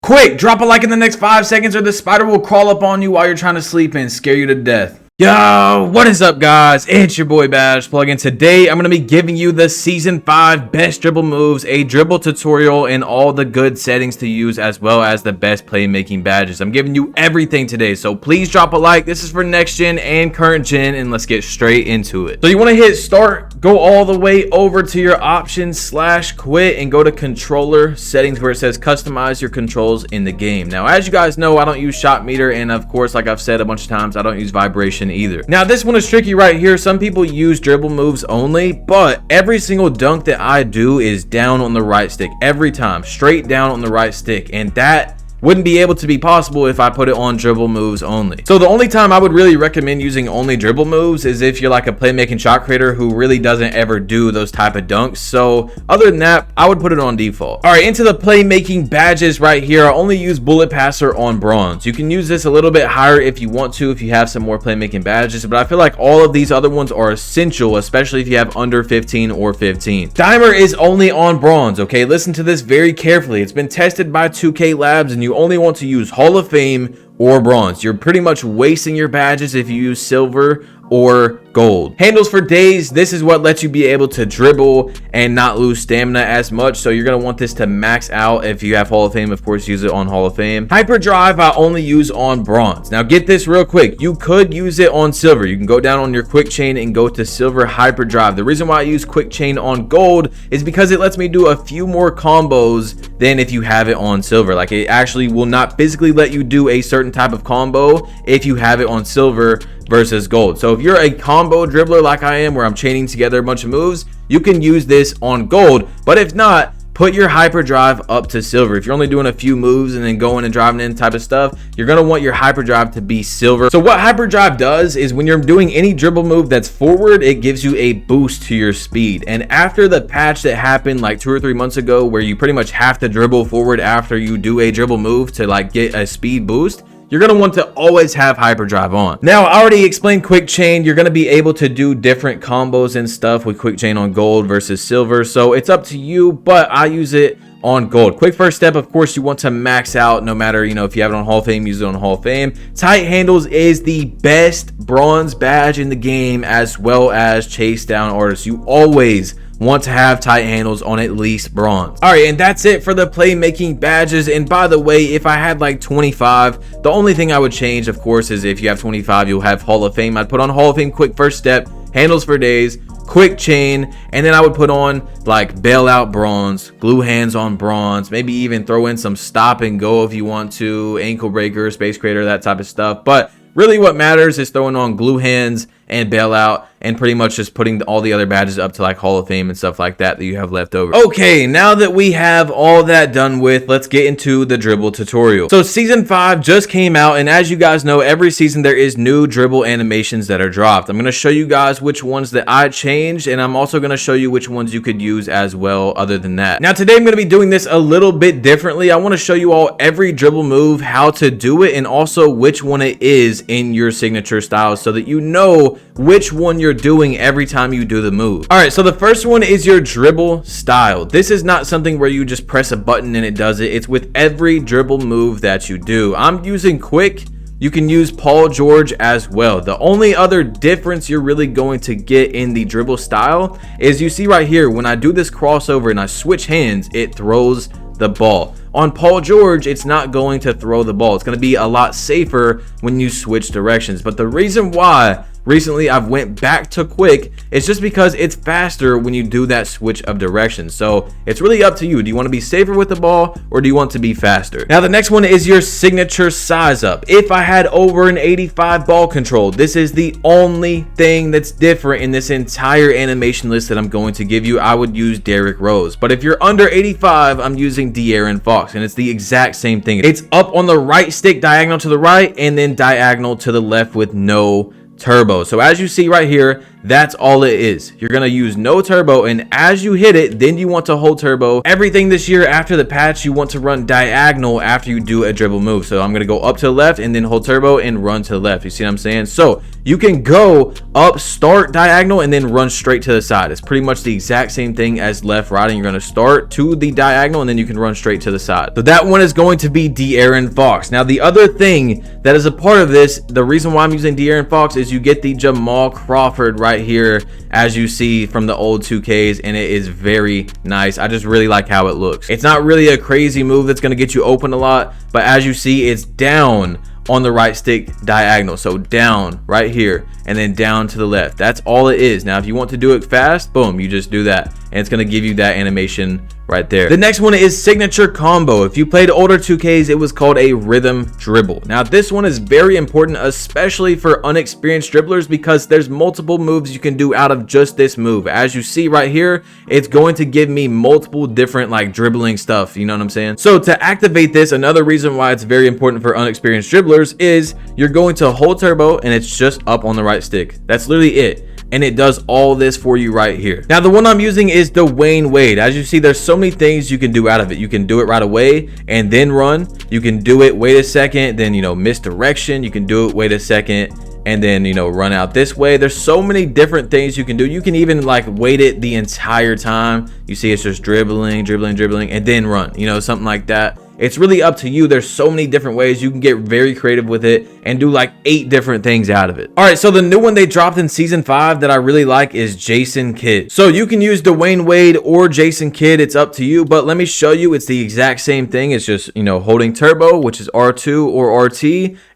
Quick, drop a like in the next 5 seconds or the spider will crawl up on you while you're trying to sleep and scare you to death. Yo, what is up guys? It's your boy Bash Plugin. Today I'm going to be giving you the Season 5 best dribble moves, a dribble tutorial, and all the good settings to use, as well as the best playmaking badges. I'm giving you everything today, so please drop a like. This is for next gen and current gen, and let's get straight into it. So you want to hit start, go all the way over to your options / quit, and go to controller settings where it says customize your controls in the game. Now, as you guys know, I don't use shot meter, and of course, like I've said a bunch of times, I don't use vibration either. Now this one is tricky right here. Some people use dribble moves only, but every single dunk that I do is down on the right stick every time, straight down on the right stick, and that wouldn't be able to be possible if I put it on dribble moves only. So the only time I would really recommend using only dribble moves is if you're like a playmaking shot creator who really doesn't ever do those type of dunks. So other than that, I would put it on default. All right, into the playmaking badges right here. I only use bullet passer on bronze. You can use this a little bit higher if you want to, if you have some more playmaking badges, but I feel like all of these other ones are essential, especially if you have under 15 or 15. Dimer is only on bronze, okay? Listen to this very carefully. It's been tested by 2K Labs, and you only want to use Hall of Fame or bronze. You're pretty much wasting your badges if you use silver or gold. Handles for days. This is what lets you be able to dribble and not lose stamina as much. So you're going to want this to max out. If you have Hall of Fame, of course, use it on Hall of Fame. Hyperdrive, I only use on bronze. Now get this real quick. You could use it on silver. You can go down on your quick chain and go to silver hyperdrive. The reason why I use quick chain on gold is because it lets me do a few more combos than if you have it on silver. Like, it actually will not physically let you do a certain type of combo if you have it on silver versus gold. So if you're a combo dribbler like I am, where I'm chaining together a bunch of moves, you can use this on gold. But if not, put your hyperdrive up to silver. If you're only doing a few moves and then going and driving in type of stuff, you're going to want your hyperdrive to be silver. So what hyperdrive does is when you're doing any dribble move that's forward, it gives you a boost to your speed. And after the patch that happened like 2 or 3 months ago, where you pretty much have to dribble forward after you do a dribble move to like get a speed boost, you're going to want to always have hyperdrive on. Now, I already explained quick chain. You're going to be able to do different combos and stuff with quick chain on gold versus silver. So it's up to you, but I use it on gold. Quick first step, of course, you want to max out no matter, if you have it on Hall of Fame, use it on Hall of Fame. Tight handles is the best bronze badge in the game, as well as chase down artists. You always want to have tight handles on at least bronze. All right, and that's it for the playmaking badges. And by the way, if I had like 25, the only thing I would change, of course, is if you have 25, you'll have Hall of Fame. I'd put on Hall of Fame quick first step, handles for days, quick chain, and then I would put on like bailout bronze, glue hands on bronze, maybe even throw in some stop and go if you want to, ankle breaker, space creator, that type of stuff. But really what matters is throwing on glue hands and bailout, and pretty much just putting all the other badges up to like Hall of Fame and stuff like that you have left over. Okay, now that we have all that done with, let's get into the dribble tutorial. So Season 5 just came out, and as you guys know, every season there is new dribble animations that are dropped. I'm going to show you guys which ones that I changed, and I'm also going to show you which ones you could use as well other than that. Now today I'm going to be doing this a little bit differently. I want to show you all every dribble move, how to do it, and also which one it is in your signature style, so that you know which one you're doing every time you do the move. All right, so the first one is your dribble style. This is not something where you just press a button and it does it. It's with every dribble move that you do. I'm using quick. You can use Paul George as well. The only other difference you're really going to get in the dribble style is, you see right here, when I do this crossover and I switch hands, it throws the ball. On Paul George, it's not going to throw the ball. It's going to be a lot safer when you switch directions. But the reason why recently I've went back to quick is just because it's faster when you do that switch of directions. So it's really up to you. Do you want to be safer with the ball, or do you want to be faster? Now the next one is your signature size up. If I had over an 85 ball control, this is the only thing that's different in this entire animation list that I'm going to give you. I would use Derrick Rose. But if you're under 85, I'm using De'Aaron Fox, and it's the exact same thing. It's up on the right stick, diagonal to the right, and then diagonal to the left with no turbo. So as you see right here, That's all it is. You're going to use no turbo, and as you hit it, then you want to hold turbo. Everything this year after the patch, you want to run diagonal after you do a dribble move. So I'm going to go up to the left and then hold turbo and run to the left. You see what I'm saying? So you can go up, start diagonal, and then run straight to the side. It's pretty much the exact same thing as left riding. You're going to start to the diagonal, and then you can run straight to the side. So that one is going to be De'Aaron Fox. Now, the other thing that is a part of this, the reason why I'm using De'Aaron Fox is you get the Jamal Crawford right here, as you see from the old 2Ks, and it is very nice. I just really like how it looks. It's not really a crazy move that's going to get you open a lot, but as you see, it's down on the right stick diagonal. So down right here and then down to the left. That's all it is. Now, if you want to do it fast, boom, you just do that, and it's going to give you that animation right there. The next one is signature combo. If you played older 2Ks, it was called a rhythm dribble. Now, this one is very important, especially for unexperienced dribblers, because there's multiple moves you can do out of just this move. As you see right here, it's going to give me multiple different like dribbling stuff. You know what I'm saying? So to activate this, another reason why it's very important for unexperienced dribblers is you're going to hold turbo, and it's just up on the right stick. That's literally it. And it does all this for you right here. Now, the one I'm using is Dwayne Wade. As you see, there's so many things you can do out of it. You can do it right away and then run. You can do it, wait a second, then, you know, misdirection. You can do it, wait a second, and then, you know, run out this way. There's so many different things you can do. You can even like wait it the entire time. You see, it's just dribbling, and then run, you know, something like that. It's really up to you. There's so many different ways you can get very creative with it and do like 8 different things out of it. All right, so the new one they dropped in season 5 that I really like is Jason Kidd. So you can use Dwayne Wade or Jason Kidd. It's up to you, but let me show you. It's the exact same thing. It's just, you know, holding turbo, which is R2 or RT,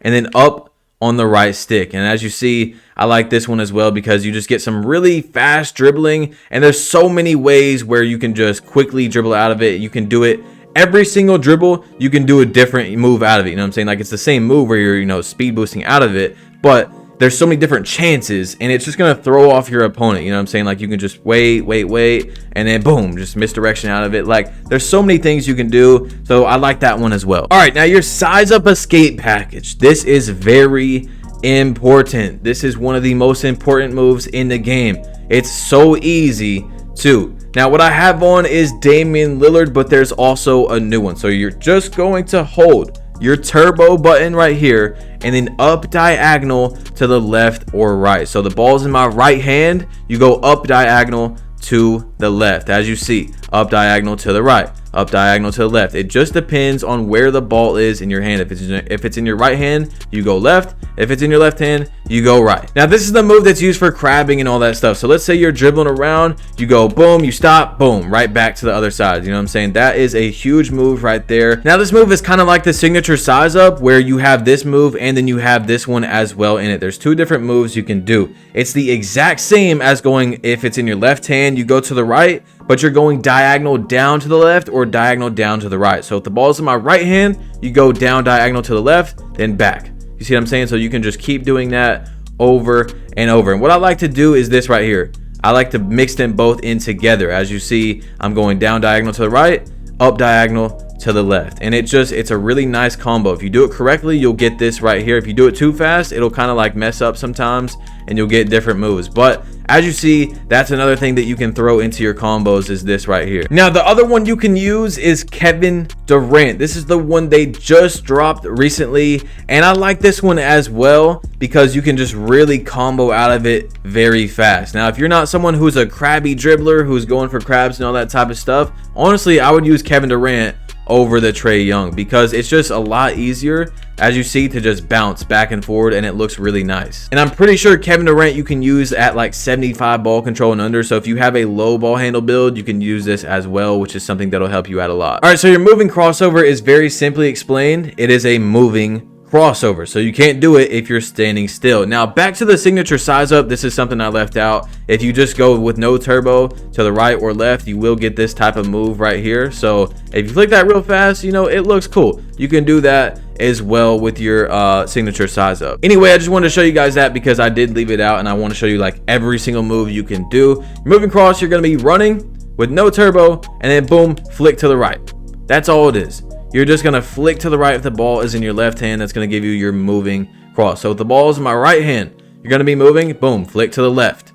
and then up on the right stick. And as you see, I like this one as well because you just get some really fast dribbling, and there's so many ways where you can just quickly dribble out of it. You can do it every single dribble, you can do a different move out of it. You know what I'm saying? Like, it's the same move where you're, you know, speed boosting out of it, but there's so many different chances, and it's just going to throw off your opponent. You know what I'm saying? Like, you can just wait, and then boom, just misdirection out of it. Like, there's so many things you can do. So I like that one as well. All right, now your size up escape package. This is very important. This is one of the most important moves in the game. It's so easy too. Now, what I have on is Damian Lillard, but there's also a new one. So you're just going to hold your turbo button right here and then up diagonal to the left or right. So the ball's in my right hand, you go up diagonal to the left. As you see, up diagonal to the right, up diagonal to the left. It just depends on where the ball is in your hand. If it's in your right hand, you go left. If it's in your left hand, you go right. Now, this is the move that's used for crabbing and all that stuff. So let's say you're dribbling around, you go boom, you stop, boom, right back to the other side. You know what I'm saying? That is a huge move right there. Now, this move is kind of like the signature size up, where you have this move and then you have this one as well in it. There's 2 different moves you can do. It's the exact same as going, if it's in your left hand, you go to the right, but you're going diagonal down to the left or diagonal down to the right. So if the ball's in my right hand, you go down diagonal to the left, then back. You see what I'm saying? So you can just keep doing that over and over. And what I like to do is this right here. I like to mix them both in together. As you see, I'm going down diagonal to the right, up diagonal to the left, and it's a really nice combo. If you do it correctly, you'll get this right here. If you do it too fast, it'll kind of like mess up sometimes and you'll get different moves. But as you see, that's another thing that you can throw into your combos, is this right here. Now, the other one you can use is Kevin Durant. This is the one they just dropped recently, and I like this one as well because you can just really combo out of it very fast. Now, if you're not someone who's a crabby dribbler who's going for crabs and all that type of stuff, honestly, I would use Kevin Durant over the Trae Young because it's just a lot easier, as you see, to just bounce back and forward, and it looks really nice. And I'm pretty sure Kevin Durant you can use at like 75 ball control and under. So if you have a low ball handle build, you can use this as well, which is something that'll help you out a lot. All right, so your moving crossover is very simply explained. It is a moving crossover, so you can't do it if you're standing still. Now, back to the signature size up. This is something I left out. If you just go with no turbo to the right or left, you will get this type of move right here. So if you flick that real fast, you know, it looks cool. You can do that as well with your signature size up. Anyway, I just wanted to show you guys that because I did leave it out, and I want to show you like every single move you can do. You're moving cross, you're going to be running with no turbo, and then boom, flick to the right. That's all it is. You're just going to flick to the right if the ball is in your left hand. That's going to give you your moving cross. So if the ball is in my right hand, you're going to be moving, boom, flick to the left.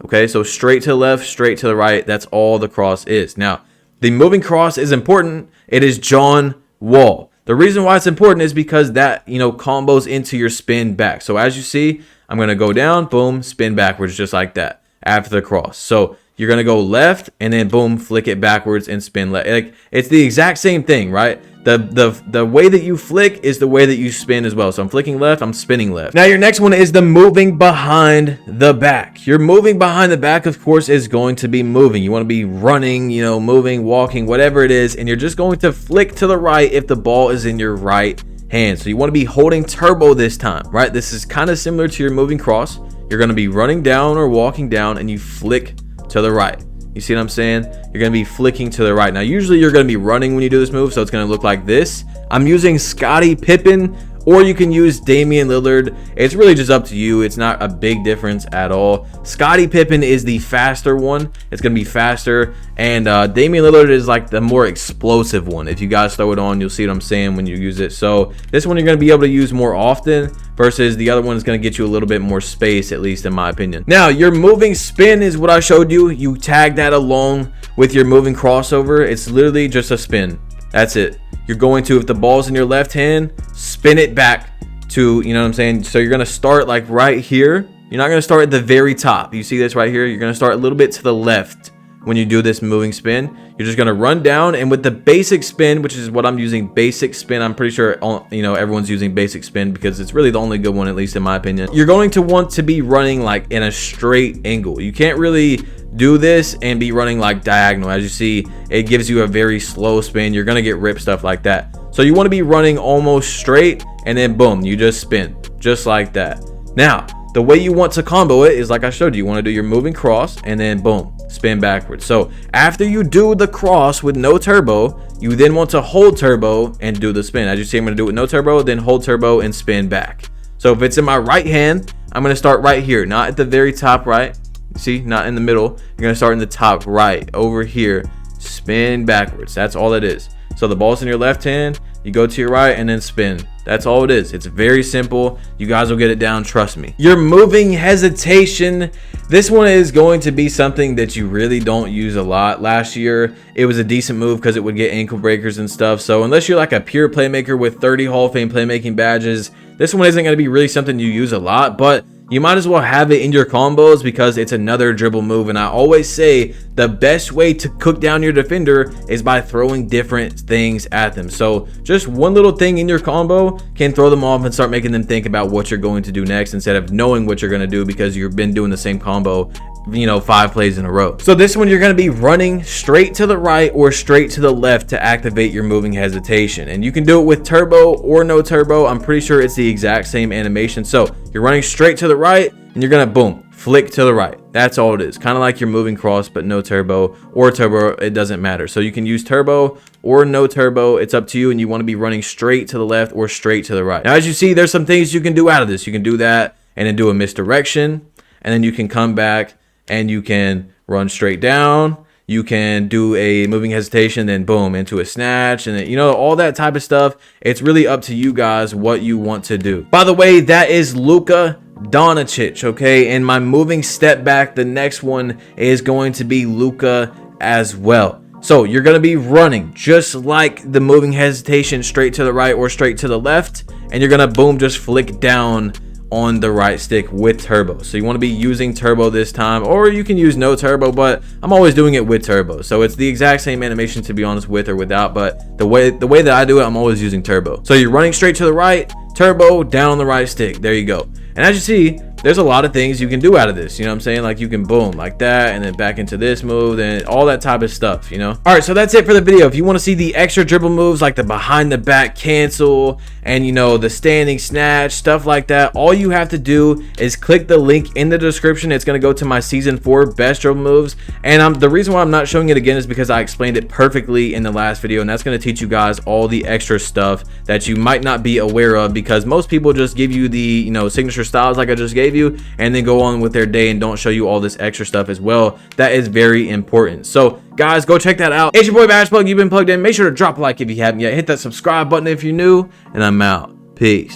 Okay, so straight to the left, straight to the right. That's all the cross is. Now, the moving cross is important. It is John Wall. The reason why it's important is because that, combos into your spin back. So as you see, I'm going to go down, boom, spin backwards just like that after the cross. So you're going to go left and then boom, flick it backwards and spin left. Like, it's the exact same thing, right? The way that you flick is the way that you spin as well. So I'm flicking left, I'm spinning left. Now your next one is the moving behind the back. Your moving behind the back, of course, is going to be moving. You want to be running, moving, walking, whatever it is. And you're just going to flick to the right if the ball is in your right hand. So you want to be holding turbo this time, right? This is kind of similar to your moving cross. You're going to be running down or walking down and you flick to the right. You see what I'm saying? You're going to be flicking to the right. Now, usually you're going to be running when you do this move, so it's going to look like this. I'm using Scottie Pippen, or you can use Damian Lillard. It's really just up to you. It's not a big difference at all. Scottie Pippen is the faster one. It's going to be faster. And Damian Lillard is like the more explosive one. If you guys throw it on, you'll see what I'm saying when you use it. So this one you're going to be able to use more often versus the other one is going to get you a little bit more space, at least in my opinion. Now, your moving spin is what I showed you. You tag that along with your moving crossover. It's literally just a spin. That's it. You're going to, if the ball's in your left hand, spin it back to, you know what I'm saying? So you're going to start like right here. You're not going to start at the very top. You see this right here? You're going to start a little bit to the left when you do this moving spin. You're just going to run down, and with the basic spin, which is what I'm using, basic spin, I'm pretty sure, everyone's using basic spin because it's really the only good one, at least in my opinion. You're going to want to be running like in a straight angle. You can't really do this and be running like diagonal. As you see, it gives you a very slow spin. You're going to get ripped, stuff like that. So you want to be running almost straight, and then boom, you just spin just like that. Now, the way you want to combo it is like I showed you. You want to do your moving cross and then boom, spin backwards. So after you do the cross with no turbo, you then want to hold turbo and do the spin. As you see, I'm going to do it with no turbo, then hold turbo and spin back. So if it's in my right hand, I'm going to start right here, not at the very top right. See, not in the middle. You're going to start in the top right over here, spin backwards. That's all it is. So the ball's in your left hand, you go to your right and then spin. That's all it is. It's very simple. You guys will get it down, trust me. Your moving hesitation. This one is going to be something that you really don't use a lot. Last year, it was a decent move because it would get ankle breakers and stuff. So unless you're like a pure playmaker with 30 Hall of Fame playmaking badges, this one isn't going to be really something you use a lot, but you might as well have it in your combos because it's another dribble move. And I always say the best way to cook down your defender is by throwing different things at them. So just one little thing in your combo can throw them off and start making them think about what you're going to do next instead of knowing what you're going to do because you've been doing the same combo 5 plays in a row. So this one you're going to be running straight to the right or straight to the left to activate your moving hesitation, and you can do it with turbo or no turbo. I'm pretty sure it's the exact same animation. So you're running straight to the right and you're going to boom, flick to the right. That's all it is. Kind of like your moving cross, but no turbo or turbo, it doesn't matter. So you can use turbo or no turbo. It's up to you, and you want to be running straight to the left or straight to the right. Now, as you see, there's some things you can do out of this. You can do that and then do a misdirection, and then you can come back and you can run straight down. You can do a moving hesitation, then boom, into a snatch, and then, all that type of stuff. It's really up to you guys what you want to do. By the way, that is Luka Doncic, okay? And my moving step back, the next one is going to be Luka as well. So you're going to be running just like the moving hesitation, straight to the right or straight to the left, and you're going to boom, just flick down on the right stick with turbo. So you want to be using turbo this time, or you can use no turbo, but I'm always doing it with turbo. So it's the exact same animation, to be honest, with or without, but the way that I do it, I'm always using turbo. So you're running straight to the right, turbo, down on the right stick. There you go. And as you see, there's a lot of things you can do out of this. You know what I'm saying? Like you can boom like that and then back into this move and all that type of stuff, All right, so that's it for the video. If you want to see the extra dribble moves like the behind the back cancel and, the standing snatch, stuff like that, all you have to do is click the link in the description. It's going to go to my season 4 best dribble moves. And the reason why I'm not showing it again is because I explained it perfectly in the last video. And that's going to teach you guys all the extra stuff that you might not be aware of, because most people just give you the, signature styles like I just gave you and then go on with their day and don't show you all this extra stuff as well. That is very important. So guys, go check that out. It's your boy Bash Plug. You've been plugged in. Make sure to drop a like if you haven't yet. Hit that subscribe button if you're new, and I'm out. Peace.